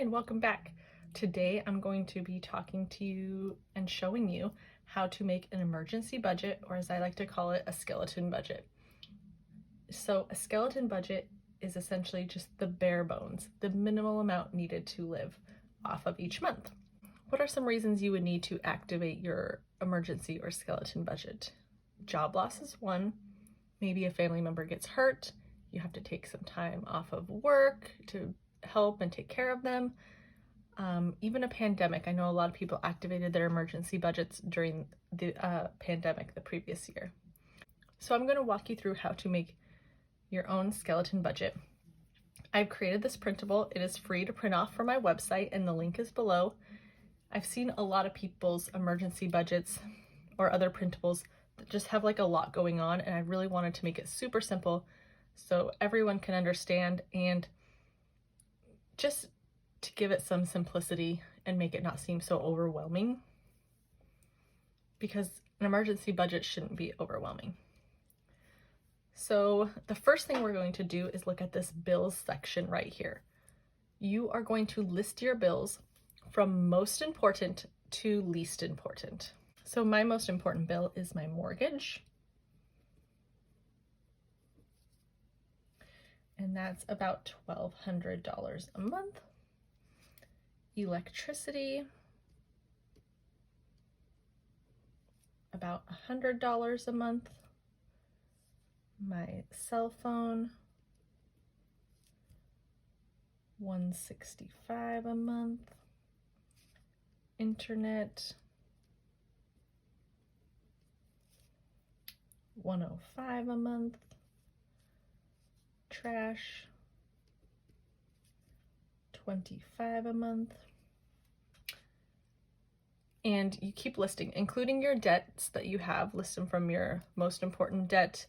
and welcome back. Today I'm going to be talking to you and showing you how to make an emergency budget, or as I like to call it, a skeleton budget. So a skeleton budget is essentially just the bare bones, the minimal amount needed to live off of each month. What are some reasons you would need to activate your emergency or skeleton budget? Job loss is one. Maybe a family member gets hurt. You have to take some time off of work to help and take care of them. Even a pandemic. I know a lot of people activated their emergency budgets during the pandemic the previous year. So I'm going to walk you through how to make your own skeleton budget. I've created this printable. It is free to print off from my website and the link is below. I've seen a lot of people's emergency budgets or other printables that just have like a lot going on, and I really wanted to make it super simple so everyone can understand, and just to give it some simplicity and make it not seem so overwhelming, because an emergency budget shouldn't be overwhelming. So the first thing we're going to do is look at this bills section right here. You are going to list your bills from most important to least important. So my most important bill is my mortgage. And that's about $1,200 a month. Electricity, about $100 a month. My cell phone, $165 a month. Internet, $105 a month. Trash, $25 a month. And you keep listing, including your debts that you have. List them from your most important debt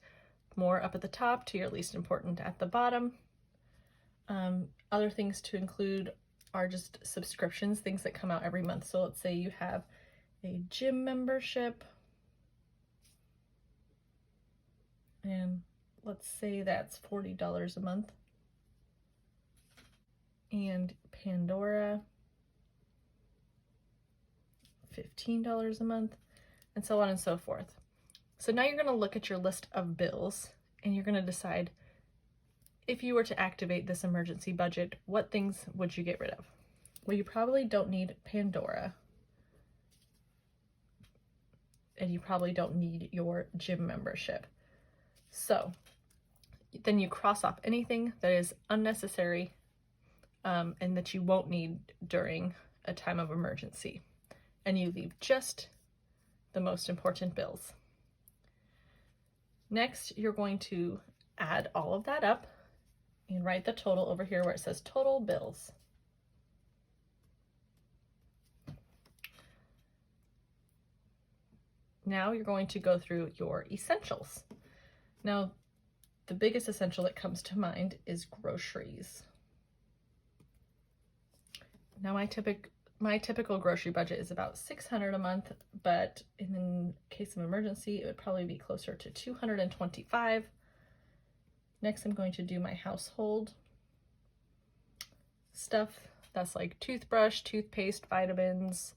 more up at the top to your least important at the bottom. Other things to include are just subscriptions, things that come out every month. So let's say you have a gym membership, and let's say that's $40 a month. And Pandora, $15 a month, and so on and so forth. So now you're going to look at your list of bills and you're going to decide, if you were to activate this emergency budget, what things would you get rid of? Well, you probably don't need Pandora, and you probably don't need your gym membership. So then you cross off anything that is unnecessary and that you won't need during a time of emergency, and you leave just the most important bills. Next, you're going to add all of that up and write the total over here where it says total bills. Now you're going to go through your essentials. Now, the biggest essential that comes to mind is groceries. Now my typical grocery budget is about $600 a month, but in case of emergency, it would probably be closer to $225. Next, I'm going to do my household stuff. That's like toothbrush, toothpaste, vitamins,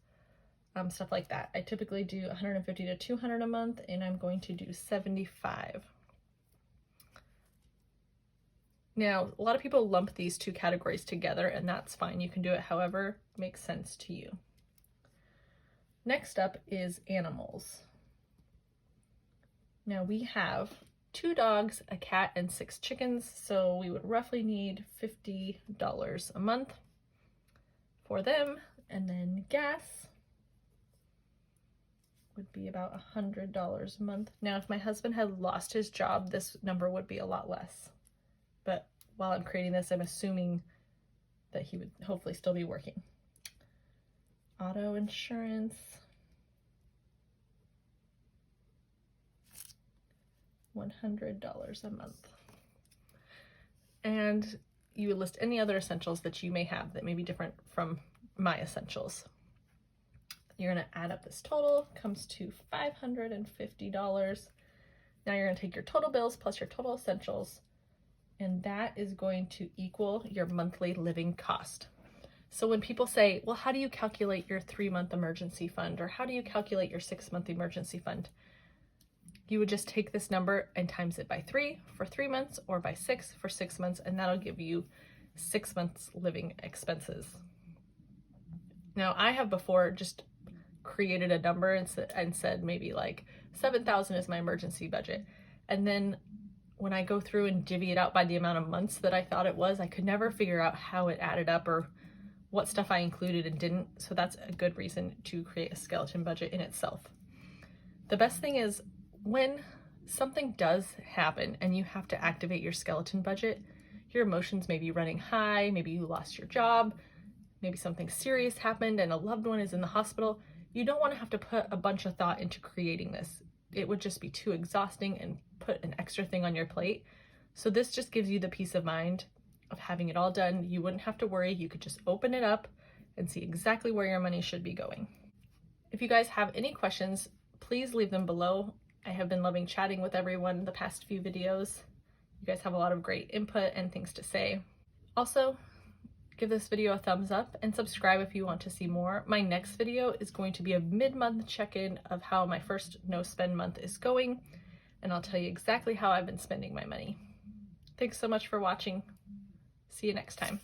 stuff like that. I typically do $150 to $200 a month, and I'm going to do $75. Now, a lot of people lump these two categories together, and that's fine. You can do it however makes sense to you. Next up is animals. Now we have 2 dogs, a cat, and 6 chickens, so we would roughly need $50 a month for them, and then gas would be about $100 a month. Now, if my husband had lost his job, this number would be a lot less. But while I'm creating this, I'm assuming that he would hopefully still be working. Auto insurance, $100 a month. And you would list any other essentials that you may have that may be different from my essentials. You're going to add up this total, comes to $550. Now you're going to take your total bills plus your total essentials, and that is going to equal your monthly living cost. So when people say, well, how do you calculate your 3-month emergency fund, or how do you calculate your 6-month emergency fund? You would just take this number and times it by 3 for 3 months, or by 6 for 6 months, and that'll give you 6 months living expenses. Now, I have before just created a number and said maybe like 7,000 is my emergency budget. And then when I go through and divvy it out by the amount of months that I thought it was, I could never figure out how it added up or what stuff I included and didn't. So that's a good reason to create a skeleton budget in itself. The best thing is when something does happen and you have to activate your skeleton budget, your emotions may be running high, maybe you lost your job, maybe something serious happened and a loved one is in the hospital. You don't want to have to put a bunch of thought into creating this. It would just be too exhausting and put an extra thing on your plate. So this just gives you the peace of mind of having it all done. You wouldn't have to worry. You could just open it up and see exactly where your money should be going. If you guys have any questions, please leave them below. I have been loving chatting with everyone the past few videos. You guys have a lot of great input and things to say. Also, give this video a thumbs up and subscribe if you want to see more. My next video is going to be a mid-month check-in of how my first no-spend month is going, and I'll tell you exactly how I've been spending my money. Thanks so much for watching. See you next time.